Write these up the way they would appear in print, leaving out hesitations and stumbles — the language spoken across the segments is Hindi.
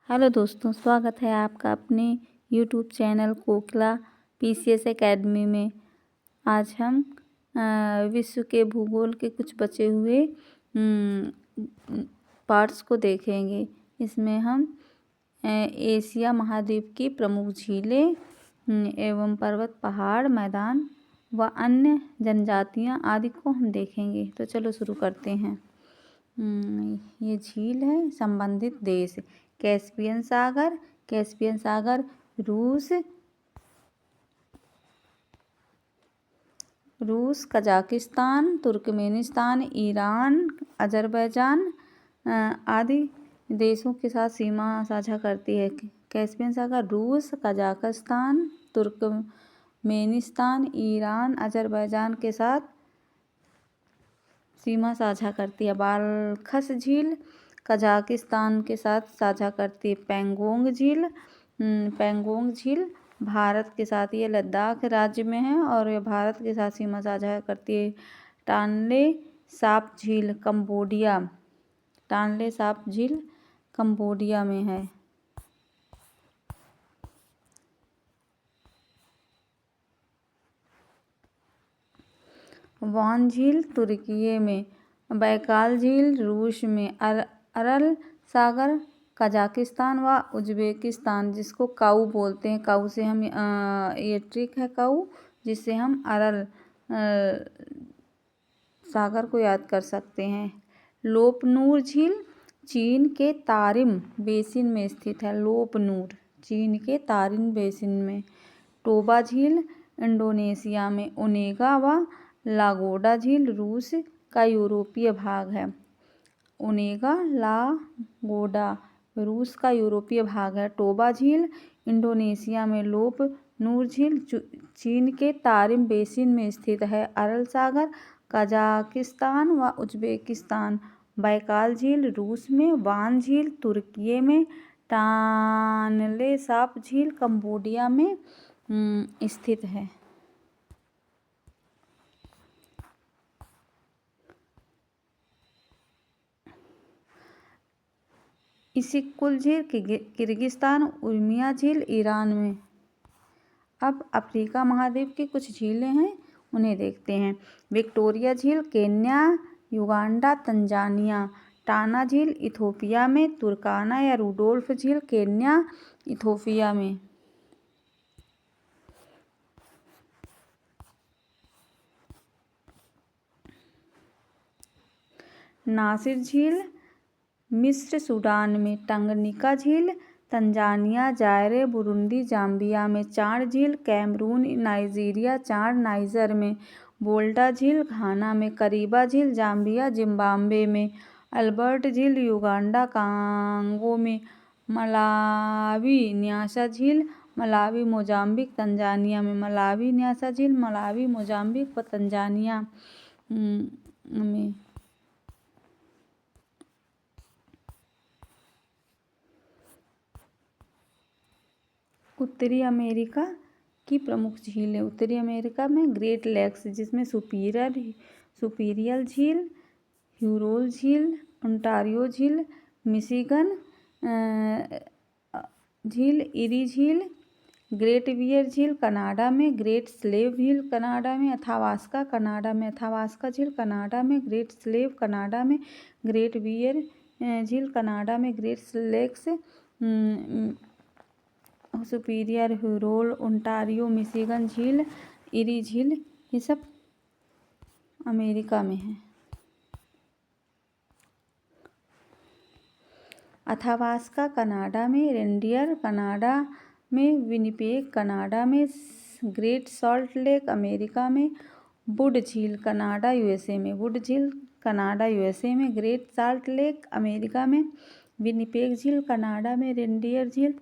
हेलो दोस्तों, स्वागत है आपका अपने यूट्यूब चैनल कोकिला पीसीएस एकेडमी में। आज हम विश्व के भूगोल के कुछ बचे हुए पार्ट्स को देखेंगे। इसमें हम एशिया महाद्वीप की प्रमुख झीलें एवं पर्वत, पहाड़, मैदान व अन्य जनजातियां आदि को हम देखेंगे। तो चलो शुरू करते हैं। ये झील है संबंधित देश। कैस्पियन सागर रूस, कजाकिस्तान, तुर्कमेनिस्तान, ईरान, अजरबैजान आदि देशों के साथ सीमा साझा करती है। कैस्पियन सागर रूस, कजाकिस्तान, तुर्कमेनिस्तान, ईरान, अजरबैजान के साथ सीमा साझा करती है। बाल्खस झील कजाकिस्तान के साथ साझा करती है। पेंगोंग झील भारत के साथ, ये लद्दाख राज्य में है और ये भारत के साथ सीमा साझा करती है। टानले साप झील कंबोडिया में है। वान झील तुर्की में, बैकाल झील रूस में, अरल सागर कजाकिस्तान व उज्बेकिस्तान, जिसको काऊ बोलते हैं। काऊ से हम ये ट्रिक है काऊ, जिससे हम अरल सागर को याद कर सकते हैं। लोपनूर झील चीन के तारिम बेसिन में स्थित है। चीन के तारिम बेसिन में। टोबा झील इंडोनेशिया में। ओनेगा व लागोडा झील रूस का यूरोपीय भाग है। रूस का यूरोपीय भाग है। टोबा झील इंडोनेशिया में। लोप नूर झील चीन के तारिम बेसिन में स्थित है। अरल सागर कजाकिस्तान व उज्बेकिस्तान। बैकाल झील रूस में। वान झील तुर्की में। टानले साप झील कंबोडिया में स्थित है। इसिक्कुल झील किर्गिस्तान। उर्मिया झील ईरान में। अब अफ्रीका महाद्वीप की कुछ झीलें हैं, उन्हें देखते हैं। विक्टोरिया झील केन्या, युगांडा, तंजानिया। टाना झील इथोपिया में। तुर्काना या रुडोल्फ झील केन्या, इथोपिया में। नासिर झील मिस्र सूडान में। टंगनिका झील तंजानिया, जायरे, बुरुंडी, जाम्बिया में। चाड झील कैमरून, नाइजीरिया, चाड नाइजर में। वोल्टा झील घाना में। करीबा झील जाम्बिया, जिम्बाब्वे में। अल्बर्ट झील युगांडा, कांगो में। मलावी न्यासा झील मलावी, मोजाम्बिक, तंजानिया में। मलावी न्यासा झील मलावी, मोजाम्बिक व तंजानिया में। उत्तरी अमेरिका की प्रमुख झीलें। उत्तरी अमेरिका में ग्रेट लेक्स, जिसमें सुपीरियल झील, ह्यूरोल झील, ओंटारियो झील, मिशिगन झील, इरी झील, ग्रेट बियर झील कनाडा में। ग्रेट स्लेव झील कनाडा में। अथावास्का कनाडा में। अथावास्का झील कनाडा में। ग्रेट स्लेव कनाडा में। ग्रेट बियर झील कनाडा में। Great Lakes Superior, Huron, Ontario, Michigan झील, इरी झील, ये सब अमेरिका में है। अथावास्का कनाडा में। रेनडियर कनाडा में। विनिपेग कनाडा में। ग्रेट सॉल्ट लेक अमेरिका में। वुड झील कनाडा यूएसए में। वुड झील कनाडा यूएसए में। ग्रेट सॉल्ट लेक अमेरिका में। विनिपेग झील कनाडा में। रेनडियर झील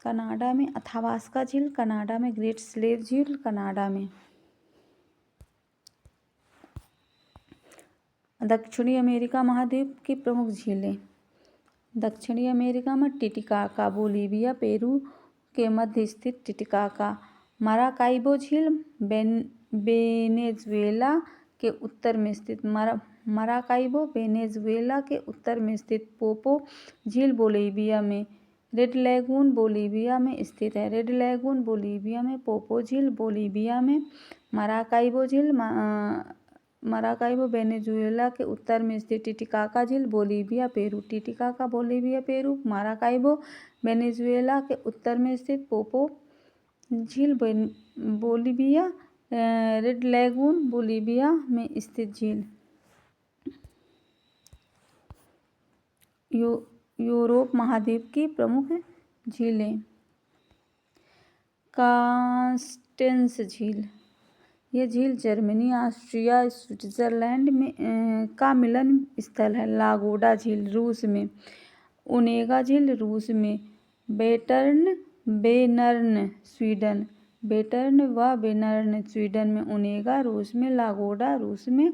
कनाडा में। अथावास्का झील कनाडा में। ग्रेट स्लेव झील कनाडा में। दक्षिणी अमेरिका महाद्वीप की प्रमुख झीलें। दक्षिणी अमेरिका में टिटिकाका, बोलीविया पेरू के मध्य स्थित टिटिकाका। मराकाइबो झील वेनेजुएला के उत्तर में स्थित। मराकाइबो वेनेजुएला के उत्तर में स्थित पोपो झील बोलीविया में, रेड लैगून बोलीविया में स्थित है। रेड लैगून बोलीविया में, पोपो झील बोलीविया में, मराकाइबो झील मराकाइबो वेनेजुएला के उत्तर में स्थित, टिटिकाका झील Bolivia Peru, Titicaca Bolivia Peru, Maracaibo Venezuela के उत्तर में स्थित, पोपो झील बोलीविया, रेड लैगून बोलीविया में स्थित झील। यूरोप महाद्वीप की प्रमुख झीलें। कांस्टेंस झील, यह झील जर्मनी, ऑस्ट्रिया, स्विट्जरलैंड में का मिलन स्थल है। लागोडा झील रूस में, ओनेगा झील रूस में, वेटर्न वेनर्न स्वीडन, वेटर्न व वेनर्न स्वीडन में, ओनेगा रूस में, लागोडा रूस में।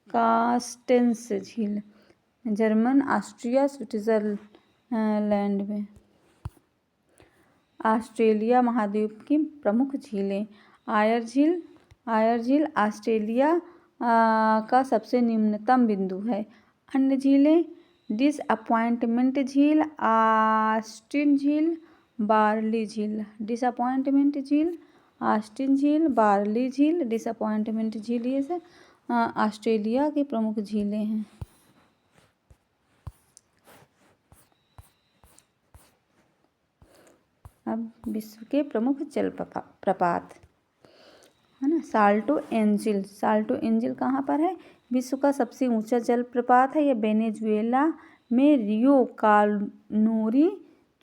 कांस्टेंस झील जर्मन, ऑस्ट्रिया, स्विट्जरलैंड में। ऑस्ट्रेलिया महाद्वीप की प्रमुख झीलें। आयर झील, आयर झील ऑस्ट्रेलिया का सबसे निम्नतम बिंदु है। अन्य झीलें, डिसअपॉइंटमेंट झील, ऑस्टिन झील, बार्ली झील। डिसअपॉइंटमेंट झील, ऑस्टिन झील, बार्ली झील, डिसअपॉइंटमेंट झील, ये सब ऑस्ट्रेलिया की प्रमुख झीलें हैं। अब विश्व के प्रमुख जल प्रपात है ना। साल्टो एंजिल, साल्टो एंजिल कहाँ पर है? विश्व का सबसे ऊंचा जलप्रपात है। यह वेनेजुएला में रियो कानोरी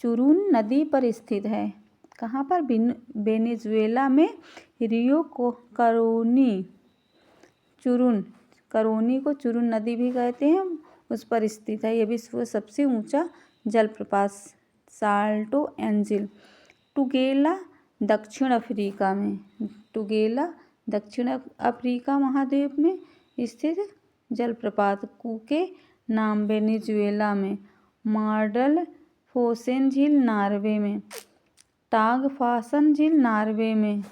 चुरुन नदी पर स्थित है। कहाँ पर? वेनेजुएला में रियो करोनी चुरुन, करोनी को चुरुन नदी भी कहते हैं, उस पर स्थित है। यह विश्व का सबसे ऊंचा जलप्रपात साल्टो एंजिल। टुगेला दक्षिण अफ्रीका में, टुगेला दक्षिण अफ्रीका महाद्वीप में स्थित जलप्रपात। कुके नाम वेनेजुएला में, मार्डल फोसेन झील नॉर्वे में, टागफासन झील नॉर्वे में,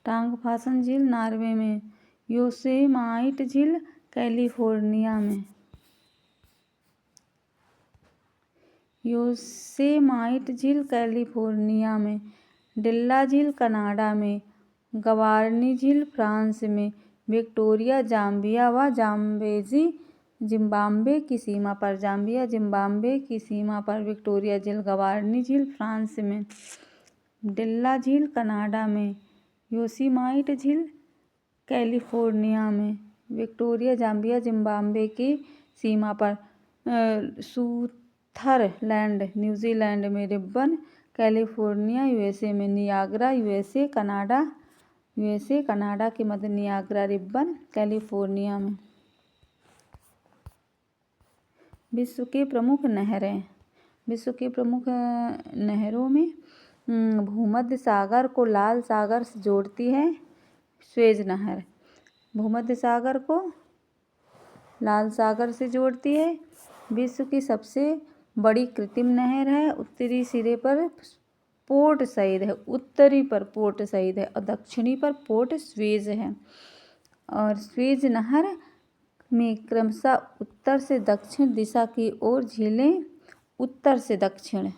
टागफासन झील नॉर्वे में, योसेमाइट झील कैलिफोर्निया में, योसेमाइट झील कैलिफोर्निया में, डिल्ला झील कनाडा में, गवारनी झील फ्रांस में, विक्टोरिया जाम्बिया व जाम्बेजी जिम्बाब्वे की सीमा पर, जाम्बिया जिम्बाब्वे की सीमा पर, विक्टोरिया झील, गवारनी झील फ्रांस में, डिल्ला झील कनाडा में, योसेमाइट झील कैलिफोर्निया में, विक्टोरिया जाम्बिया जिम्बाब्वे की सीमा पर, सुथरलैंड न्यूजीलैंड में, रिब्बन कैलिफोर्निया यूएसए में, नियाग्रा यूएसए कनाडा के मध्य, नियाग्रा रिब्बन कैलिफोर्निया में। विश्व के प्रमुख नहरें। विश्व के प्रमुख नहरों में भूमध्य सागर को लाल सागर से जोड़ती है स्वेज नहर, भूमध्य सागर को लाल सागर से जोड़ती है। विश्व की सबसे बड़ी कृत्रिम नहर है। उत्तरी सिरे पर पोर्ट सईद है, उत्तरी पर पोर्ट सईद है और दक्षिणी पर पोर्ट स्वेज है। और स्वेज नहर में क्रमशः उत्तर से दक्षिण दिशा की ओर झीलें, उत्तर से दक्षिण,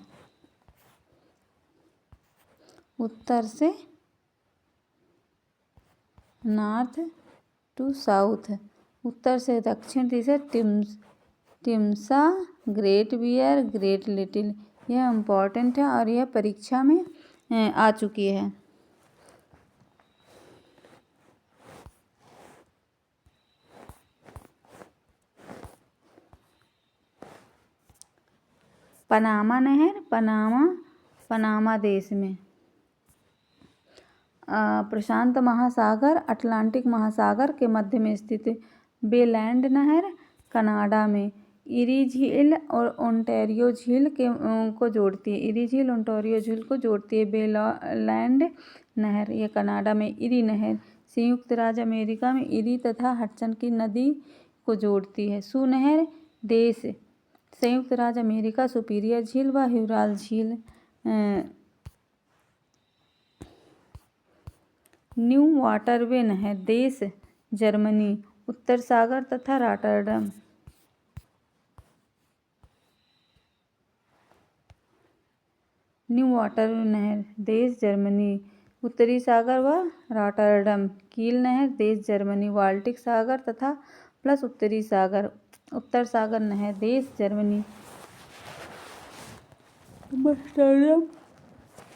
उत्तर से नॉर्थ टू साउथ, उत्तर से दक्षिण दिशा, टिम्सा, ग्रेट बियर, ग्रेट लिटिल, यह इम्पॉर्टेंट है और यह परीक्षा में आ चुकी है। पनामा नहर, पनामा देश में, प्रशांत महासागर अटलांटिक महासागर के मध्य में स्थित बेलैंड नहर कनाडा में, इरी झील और ओंटारियो झील को जोड़ती है, इरी झील ओंटारियो झील को जोड़ती है। बेलैंड नहर, यह कनाडा में। इरी नहर संयुक्त राज्य अमेरिका में इरी तथा हडसन की नदी को जोड़ती है। सू नहर देश संयुक्त राज्य अमेरिका, सुपीरियर झील व ह्यूरॉन झील न्यू वाटरवे नहर, देश जर्मनी, उत्तर सागर तथा रॉटरडम। न्यू वाटरवे नहर, देश जर्मनी, उत्तरी सागर व रॉटरडम। कील नहर, देश जर्मनी, बाल्टिक सागर तथा प्लस उत्तरी सागर। उत्तर सागर नहर, देश जर्मनी,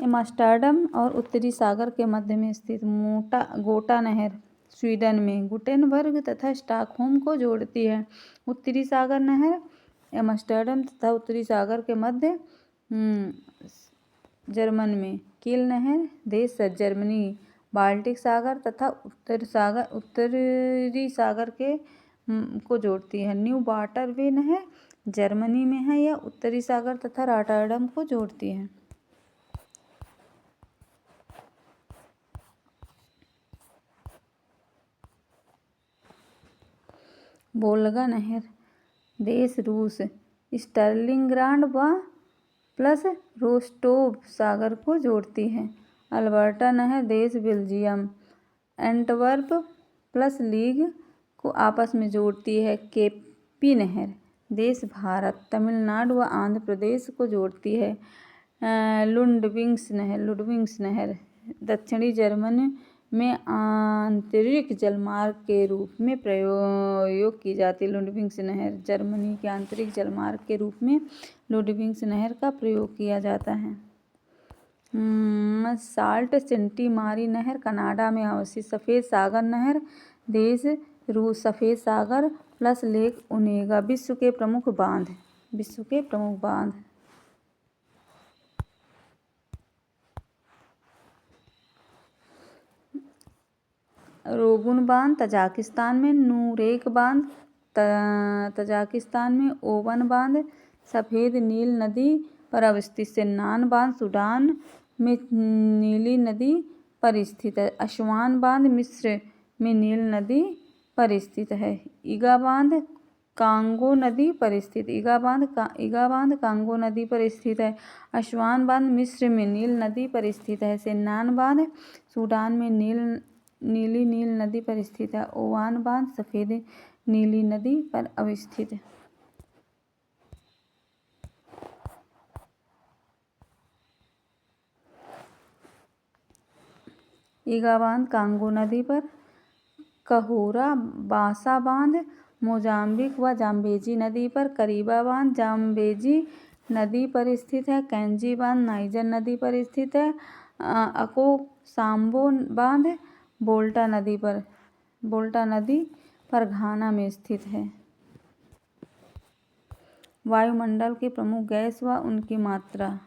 एम्स्टर्डम और उत्तरी सागर के मध्य में स्थित। गोटा नहर, स्वीडन में गुटेनबर्ग तथा स्टॉकहोम को जोड़ती है। उत्तरी सागर नहर, एम्स्टर्डम तथा उत्तरी सागर के मध्य, जर्मन में। कील नहर, देश जर्मनी, बाल्टिक सागर तथा उत्तरी सागर के को जोड़ती है। न्यू वाटरवे नहर जर्मनी में है। यह उत्तरी सागर तथा रॉटरडम को जोड़ती है। वोल्गा नहर, देश रूस, स्टालिनग्राड व प्लस रोस्टोव सागर को जोड़ती है। अल्बर्टा नहर, देश बेल्जियम, एंटवर्प प्लस लीग को आपस में जोड़ती है। केपी नहर, देश भारत, तमिलनाडु व आंध्र प्रदेश को जोड़ती है। लुडविग्स नहर दक्षिणी जर्मनी में आंतरिक जलमार्ग के रूप में प्रयोग की जाती है। लुडविग्स नहर जर्मनी के आंतरिक जलमार्ग के रूप में लुडविग्स नहर का प्रयोग किया जाता है। साल्ट सिटी मारी नहर कनाडा में अवस्थित। सफ़ेद सागर नहर, देश रूस, सफ़ेद सागर प्लस लेक ओनेगा विश्व के प्रमुख बांध। रोगुन बांध तजाकिस्तान में, नूरेक बांध तजाकिस्तान में, ओवन बांध सफ़ेद नील नदी पर अवस्थित। सेन्नान बांध सूडान में नीली नदी पर स्थित है। असवान बांध मिस्र में नील नदी पर स्थित है। ईगा बांध कांगो नदी पर स्थित। ईगा बांध कांगो नदी पर स्थित है। असवान बांध मिस्र में नील नदी पर स्थित है। सेन्नान बांध सूडान में नीली नील नदी पर स्थित है। ओवान बांध सफ़ेद नीली नदी पर अवस्थित है। ईगा बांध कांगो नदी पर। कहोरा बासा बांध मोजाम्बिक व जाम्बेजी नदी पर। करीबा बांध जाम्बेजी नदी पर स्थित है। कैंजी बांध नाइजर नदी पर स्थित है। अको साम्बो बांध वोल्टा नदी पर घाना में स्थित है। वायुमंडल की प्रमुख गैस व उनकी मात्रा।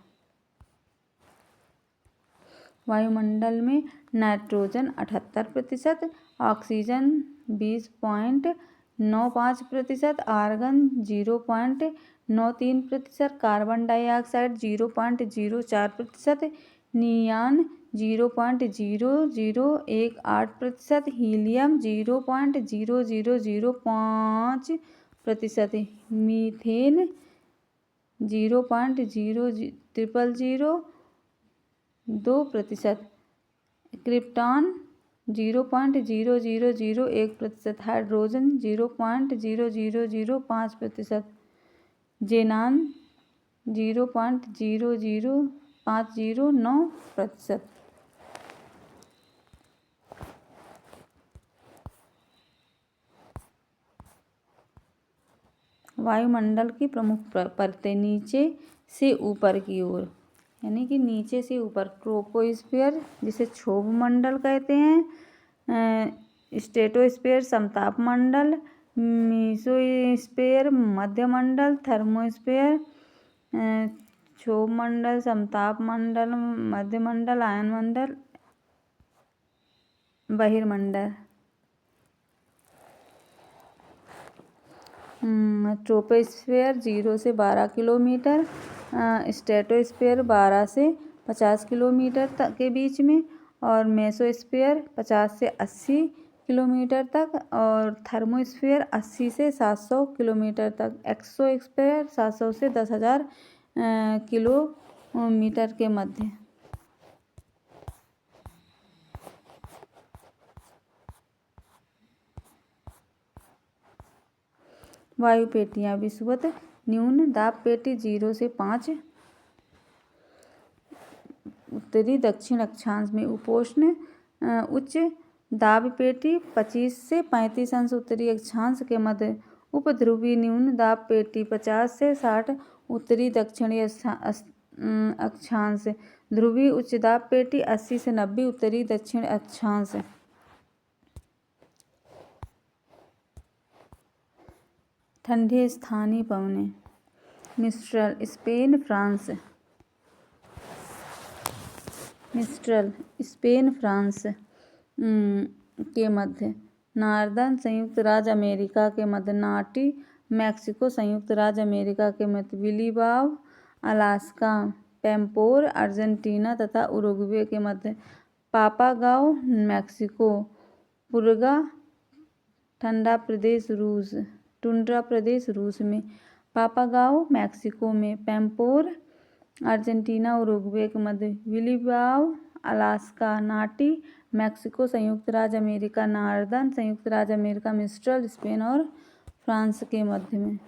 वायुमंडल में nitrogen 78%, oxygen 20.95%, argon 0.93%, carbon dioxide 0.04%, neon 0.0018%, helium 0.0005%, methane 0.00002%, krypton 0.0001%, hydrogen 0.0005%, xenon 0.00509%। वायुमंडल की प्रमुख परतें नीचे से ऊपर की ओर, यानी कि नीचे से ऊपर। ट्रोपोस्फीयर जिसे क्षोभ मंडल कहते हैं, स्ट्रेटोस्फीयर समताप मंडल, मेसोस्फीयर मध्य मंडल, थर्मोस्फीयर क्षोभ मंडल, समताप मंडल, मध्य मंडल, आयन मंडल, बहिर्मंडल। ट्रोपोस्फीयर 0 से 12 किलोमीटर, स्ट्रेटोस्फीयर 12 से 50 किलोमीटर तक के बीच में, और मेसोस्फीयर 50 से 80 किलोमीटर तक, और थर्मोस्फीयर 80 से 700 किलोमीटर तक। एक्सोस्फीयर 700 से 10,000 किलोमीटर के मध्य। वायु पेटियाँ विषुवत न्यून दाब पेटी 0 से 5 उत्तरी दक्षिण अक्षांश में, उपोष्ण उच्च दाब पेटी 25 से 35 अंश उत्तरी अक्षांश के मध्य, उपध्रुवी न्यून दाब पेटी 50 से 60 उत्तरी दक्षिणी अक्षांश, ध्रुवीय उच्च दाब पेटी 80 से 90 उत्तरी दक्षिण अक्षांश। ठंडे स्थानीय पवनें mistral Spain France, mistral Spain France के मध्य, नॉर्दर्न संयुक्त राज्य अमेरिका के मध्य, नाटी मैक्सिको संयुक्त राज्य अमेरिका के मध्य, बिलीबाव अलास्का, पैम्पोर अर्जेंटीना तथा उरुग्वे के मध्य, पापागाओ मैक्सिको, पुर्गा ठंडा प्रदेश रूस, टुंड्रा प्रदेश रूस में, पापागाओ मैक्सिको में, पैम्पोर अर्जेंटीना उरुग्वे के मध्य, बिलीबाव अलास्का, नाटी मैक्सिको संयुक्त राज्य अमेरिका, नॉर्दर्न संयुक्त राज्य अमेरिका, मिस्ट्रल स्पेन और फ्रांस के मध्य में।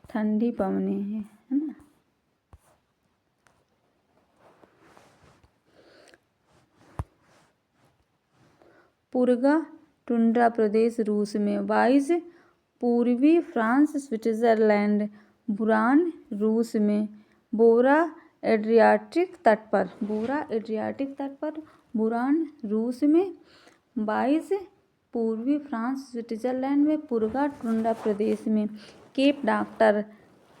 ठंडी पवनें हैं, है ना। पुर्गा टुंड्रा प्रदेश रूस में, वाइज पूर्वी फ्रांस स्विट्जरलैंड, बुरान रूस में, बोरा एड्रियाटिक तट पर, बुरान रूस में, वाइज पूर्वी फ्रांस स्विट्जरलैंड में, पुर्गा टुंड्रा प्रदेश में, केप डॉक्टर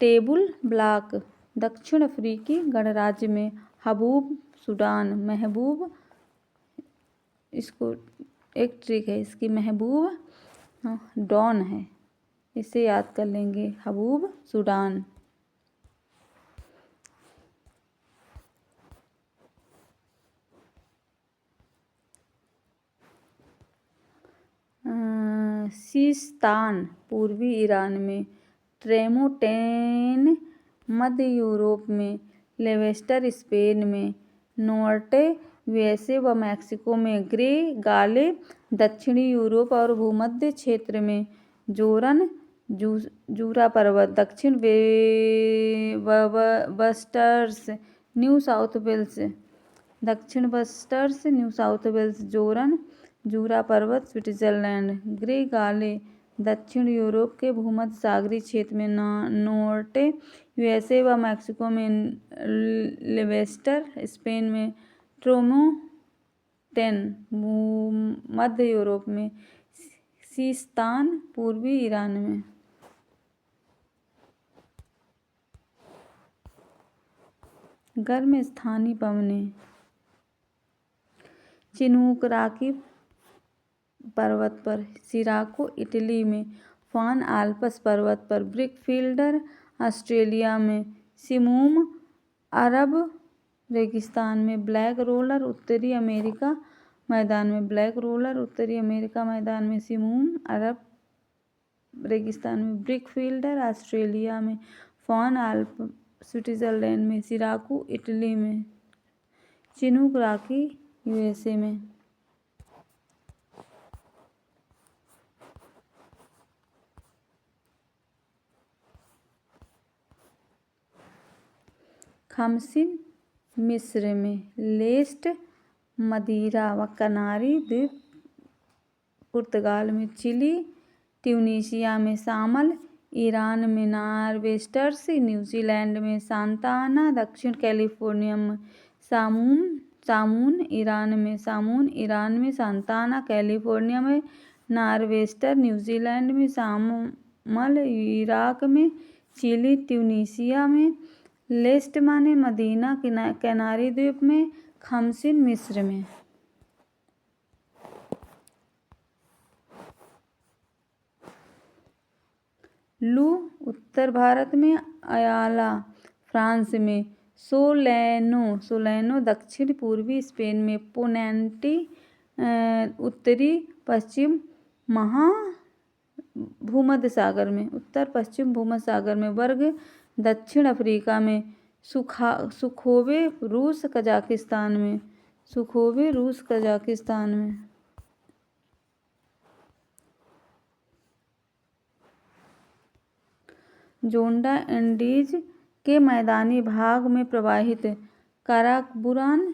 टेबुल ब्लॉक दक्षिण अफ्रीकी गणराज्य में, हबूब सूडान, महबूब इसको एक ट्रिक है इसकी, महबूब डॉन है, इसे याद कर लेंगे, हबूब सूडान। सिस्तान पूर्वी ईरान में, ट्रेमोंटेन मध्य यूरोप में, लेवेस्टर स्पेन में, नोर्टे यूएसए व मैक्सिको में, ग्रे गाले दक्षिणी यूरोप और भूमध्य क्षेत्र में, जोरन जूरा पर्वत दक्षिण बस्टर्स न्यू साउथ वेल्स, दक्षिण बस्टर्स न्यू साउथ वेल्स, जोरन जूरा पर्वत स्विट्जरलैंड, ग्रे गाले दक्षिण यूरोप के भूमध्य सागरीय क्षेत्र में, नोर्टे यूएसए व मैक्सिको में, लेवेस्टर स्पेन में, ट्रेमोंटेन मध्य यूरोप में, सिस्तान पूर्वी ईरान में। गर्म स्थानीय पवनें चिनूक-राकी पर्वत पर, सिराको इटली में, फान आल्प्स पर्वत पर, ब्रिकफील्डर ऑस्ट्रेलिया में, सिमूम अरब रेगिस्तान में, ब्लैक रोलर उत्तरी अमेरिका मैदान में, ब्लैक रोलर उत्तरी अमेरिका मैदान में, सिमूम अरब रेगिस्तान में, ब्रिकफील्डर ऑस्ट्रेलिया में, फान आल्प स्विट्जरलैंड में, सिराकू इटली में, चिनूक-राकी यूएसए में। खमसिन मिस्र में, लेस्ट मदीरा व कनारी द्वीप पुर्तगाल में, चिली ट्यूनीशिया में, सामल ईरान में, नॉर्वेस्टर्स न्यूजीलैंड में, सांता आना दक्षिण कैलिफोर्निया में, सामून ईरान में, सांता आना कैलिफोर्निया में, नॉर्वेस्टर न्यूजीलैंड में, सामल इराक में, चिली ट्यूनीशिया में, लेस्ट माने मदीना कैनारी द्वीप में, खमसिन मिस्र में। लू उत्तर भारत में, अयाला फ्रांस में, सोलेनो दक्षिण पूर्वी स्पेन में, पोनेंटी उत्तरी पश्चिम भूमध्य सागर में, उत्तर पश्चिम भूमध्य सागर में, वर्ग दक्षिण अफ्रीका में, सुखोवे रूस कजाकिस्तान में, जोंडा इंडीज के मैदानी भाग में प्रवाहित। काराकोरम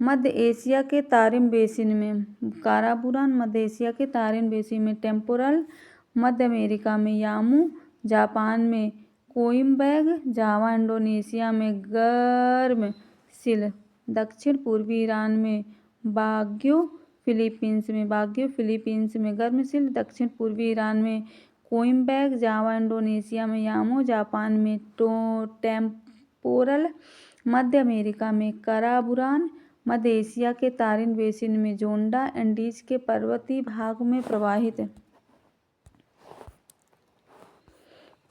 मध्य एशिया के तारिम बेसिन में। काराकोरम मध्य एशिया के तारिम बेसिन में। टेम्पोरल मध्य अमेरिका में। यामू जापान में। कोइम्बेग जावा इंडोनेशिया में। गर्म सिल दक्षिण पूर्वी ईरान में। बाग्यो फिलीपींस में। बाग्यो फिलीपींस में। गर्म सिल दक्षिण पूर्वी ईरान में। कोइम्बेग जावा इंडोनेशिया में। यामू जापान में। टेम्पोरल मध्य अमेरिका में। काराकोरम मध्य एशिया के तारिम बेसिन में। जोंडा इंडीज के पर्वतीय भाग में प्रवाहित।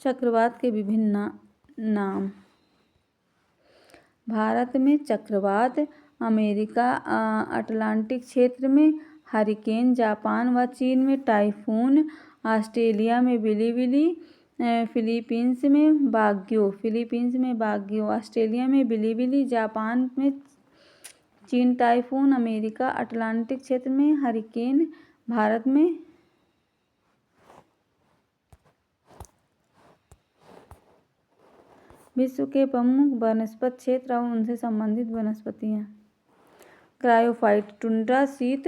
चक्रवात के विभिन्न नाम। भारत में चक्रवात, अमेरिका अटलांटिक क्षेत्र में हरिकेन, जापान व चीन में टाइफून, ऑस्ट्रेलिया में बिलिबिली, फिलीपींस में बाग्यो, ऑस्ट्रेलिया में बिलिबिली, जापान में चीन टाइफून, अमेरिका अटलांटिक क्षेत्र में हरिकेन। भारत में विश्व के प्रमुख वनस्पति क्षेत्र और उनसे संबंधित वनस्पतियाँ। क्रायोफाइट टुंड्रा शीत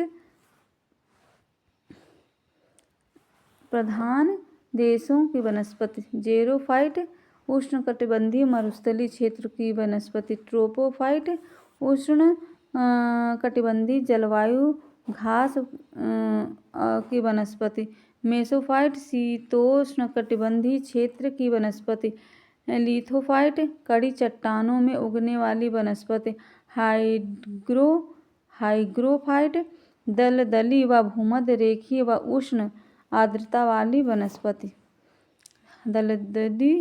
प्रधान देशों की वनस्पति। जेरोफाइट उष्णकटिबंधीय मरुस्थलीय क्षेत्र की वनस्पति। ट्रोपोफाइट उष्ण कटिबंधीय जलवायु घास की वनस्पति। मेसोफाइट शीतोष्णकटिबंधीय क्षेत्र की वनस्पति। लिथोफाइट कड़ी चट्टानों में उगने वाली वनस्पति। हाइग्रोफाइट दलदली व भूमध्य रेखीय व उष्ण आर्द्रता वाली वनस्पति। दलदली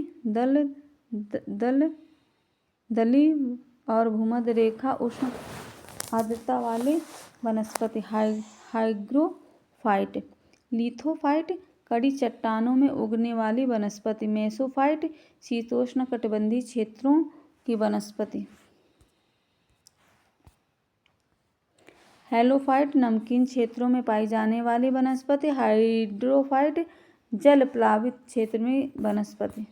और भूमध्य रेखा उष्ण आर्द्रता वाली वनस्पति। हाइग्रोफाइट। लिथोफाइट कड़ी चट्टानों में उगने वाली वनस्पति। मेसोफाइट शीतोष्णकटिबंधीय क्षेत्रों की वनस्पति। हेलोफाइट नमकीन क्षेत्रों में पाई जाने वाली वनस्पति। हाइड्रोफाइट जल प्लावित क्षेत्र में वनस्पति।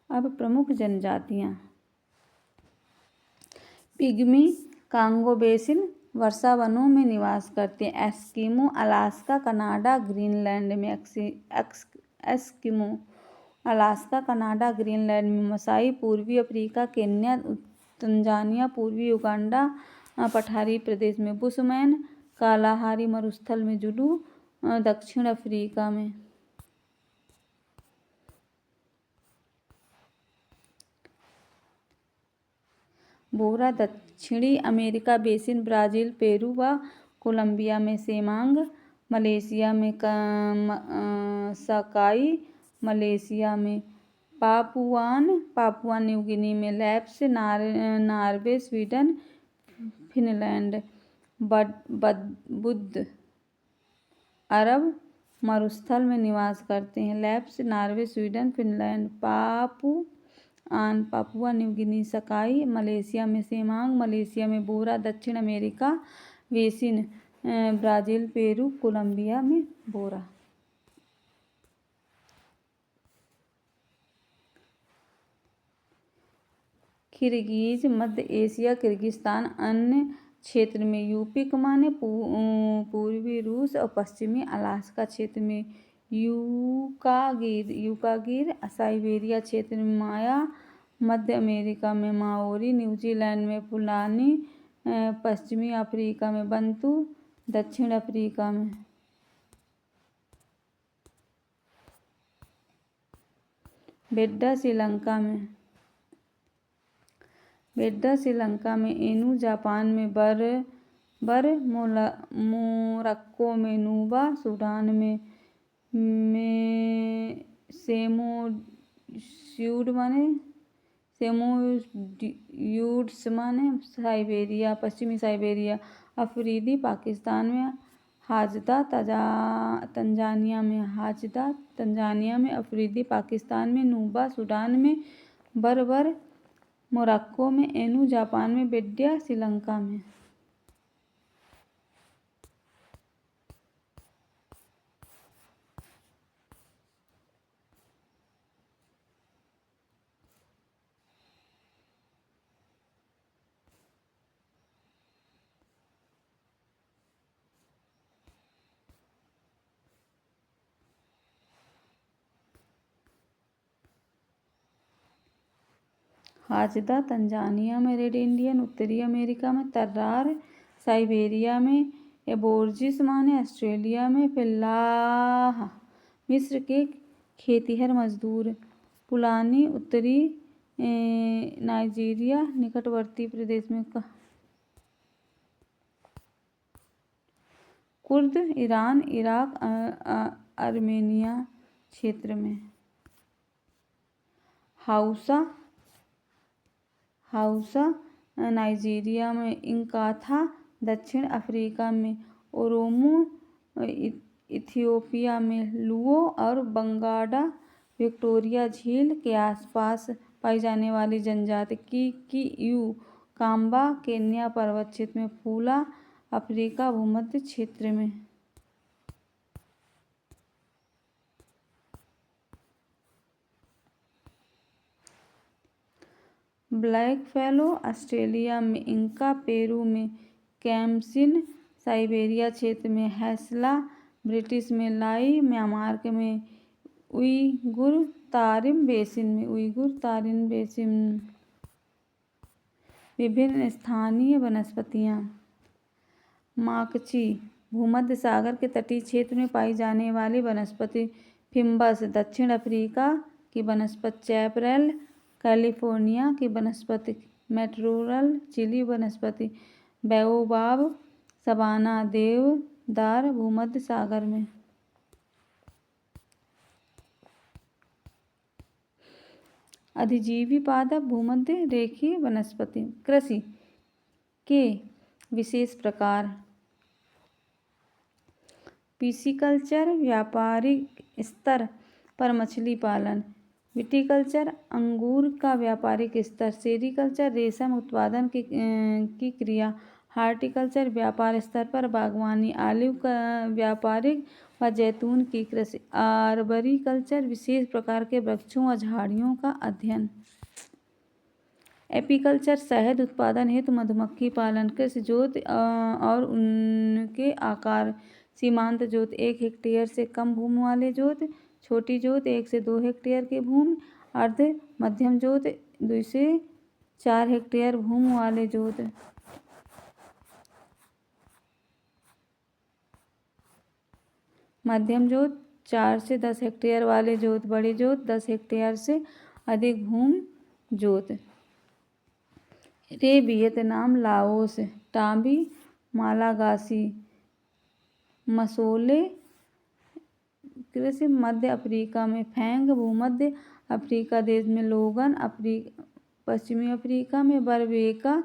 अब प्रमुख जनजातियाँ। पिग्मी कांगो बेसिन वर्षा वनों में निवास करते हैं। एस्किमो अलास्का कनाडा ग्रीनलैंड में। एस्किमो अलास्का कनाडा ग्रीनलैंड में। मसाई पूर्वी अफ्रीका, केन्या, तंजानिया, पूर्वी युगांडा, पठारी प्रदेश में। बुशमैन कालाहारी मरुस्थल में। जुलू दक्षिण अफ्रीका में। बोरा दक्षिणी अमेरिका बेसिन, ब्राज़ील, पेरू व कोलंबिया में। सेमांग मलेशिया में। सकाई मलेशिया में। पापुआ न्यू गिनी में। Lapps Norway, Sweden, Finland. बुद्ध अरब मरुस्थल में निवास करते हैं। Lapps Norway, Sweden, Finland. Papua New Guinea, Sakai Malaysia में। सेमांग मलेशिया में। बोरा दक्षिण America basin, Brazil, Peru, Colombia में। बोरा। किर्गिज मध्य एशिया, किर्गिस्तान अन्य क्षेत्र में। यूपी कमाने पूर्वी रूस और पश्चिमी अलास्का क्षेत्र में। यूकागिर साइबेरिया क्षेत्र में। माया मध्य अमेरिका में। माओरी न्यूजीलैंड में। फुलानी पश्चिमी अफ्रीका में। बंतू दक्षिण अफ्रीका में। बेड्डा श्रीलंका में। एनू जापान में। बर मोरक्को में। नुबा सूडान में। सेमोयूड्स साइबेरिया, पश्चिमी साइबेरिया। अफरीदी पाकिस्तान में। हाजदा तंजानिया में। अफरीदी पाकिस्तान में। नुबा सूडान में। बर्बर मोरक्को में। एनू जापान में। बेड्डा श्रीलंका में। हाजदा तंजानिया में, रेड इंडियन उत्तरी अमेरिका में, तर्रार साइबेरिया में, एबोर्जिस माने ऑस्ट्रेलिया में, फिल्लाह मिस्र के खेतिहर मजदूर, पुलानी उत्तरी नाइजीरिया निकटवर्ती प्रदेश में, कुर्द ईरान इराक आर्मेनिया क्षेत्र में, हाउसा नाइजीरिया में, इंकाथा दक्षिण अफ्रीका में, ओरोमो इथियोपिया में, लुओ और बंगाडा विक्टोरिया झील के आसपास पाई जाने वाली जनजाति, किकियू काम्बा केन्या पर्वत क्षेत्र में, फूला अफ्रीका भूमध्य क्षेत्र में, ब्लैक फैलो ऑस्ट्रेलिया में, इंका पेरू में, कैमसिन साइबेरिया क्षेत्र में, हैसला ब्रिटिश में, लाई म्यांमार में, उइगुर तारिम बेसिन। विभिन्न स्थानीय वनस्पतियाँ, माकची भूमध्य सागर के तटीय क्षेत्र में पाई जाने वाली वनस्पति, फिम्बस दक्षिण अफ्रीका की वनस्पति, चैपरेल कैलिफोर्निया की वनस्पति, मैटोरल चिली वनस्पति, बैओबाब सवाना देवदार भूमध्य सागर में, अधिजीवी पादप भूमध्य रेखीय वनस्पति। कृषि के विशेष प्रकार, पिसीकल्चर व्यापारिक स्तर पर मछली पालन, विटीकल्चर अंगूर का व्यापारिक स्तर, सेरीकल्चर रेशम उत्पादन की क्रिया, हार्टिकल्चर व्यापार स्तर पर बागवानी, आलू का व्यापारिक व जैतून की कृषि, आर्बरिकल्चर विशेष प्रकार के वृक्षों व झाड़ियों का अध्ययन, एपीकल्चर शहद उत्पादन हेतु मधुमक्खी पालन, कृषि जोत और उनके आकार, सीमांत जोत 1 हेक्टेयर से कम भूमि वाले जोत, छोटी जोत 1 से 2 हेक्टेयर की भूमि, अर्ध मध्यम जोत 2 से 4 हेक्टेयर भूमि वाले जोत, मध्यम जोत 4 से 10 हेक्टेयर वाले जोत, बड़ी जोत 10 हेक्टेयर से अधिक भूमि जोत। रे वियतनाम, लाओस, टाबी, मालागासी, मसोले कृषि, मध्य अफ्रीका में, फैंग भूमध्य अफ्रीका देश में, लोगन पश्चिमी अफ्रीका में, बरबेका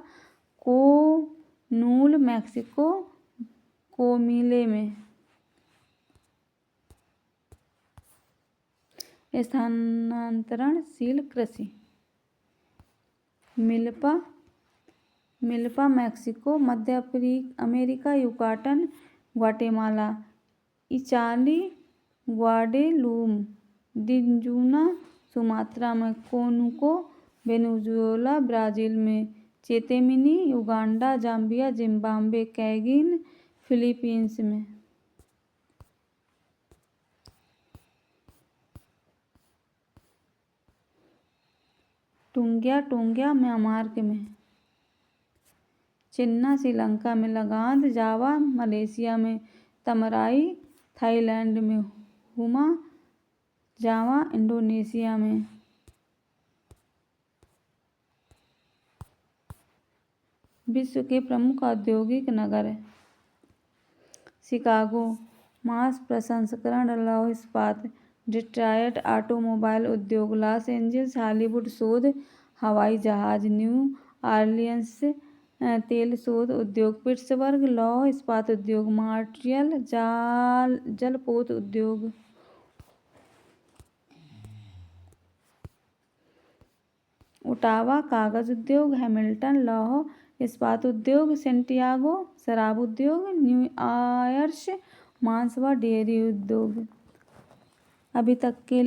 कोनूल मैक्सिको, कोमिले में, स्थानांतरणशील कृषि, मिल्पा मैक्सिको, मध्य अमेरिका, युकाटन ग्वाटेमाला, इचाली ग्वाडेलूप, डिंजूना सुमात्रा में, कोनुको वेनेजुएला ब्राज़ील में, chitemene Uganda, Zambia Zimbabwe, kaingin Philippines में, टोंगिया म्यांमार में, चिन्ना श्रीलंका में, लगांद जावा मलेशिया में, तमराई थाईलैंड में, हुमा जावा इंडोनेशिया में, विश्व के प्रमुख औद्योगिक नगर, शिकागो मांस प्रसंस्करण, लौह इस्पात, डिट्रॉयट ऑटोमोबाइल उद्योग, लॉस एंजल्स हॉलीवुड शोध हवाई जहाज, न्यू ऑरलियंस तेल शोध उद्योग, पिट्सबर्ग लौह इस्पात उद्योग, मॉन्ट्रियल जलपोत उद्योग, ओटावा कागज उद्योग, हैमिल्टन लौह इस्पात उद्योग, सेंटियागो शराब उद्योग, न्यू आयर्स मांस व डेयरी उद्योग। अभी तक के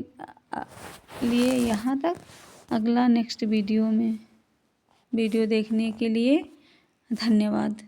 लिए यहाँ तक। अगला नेक्स्ट वीडियो में। वीडियो देखने के लिए धन्यवाद।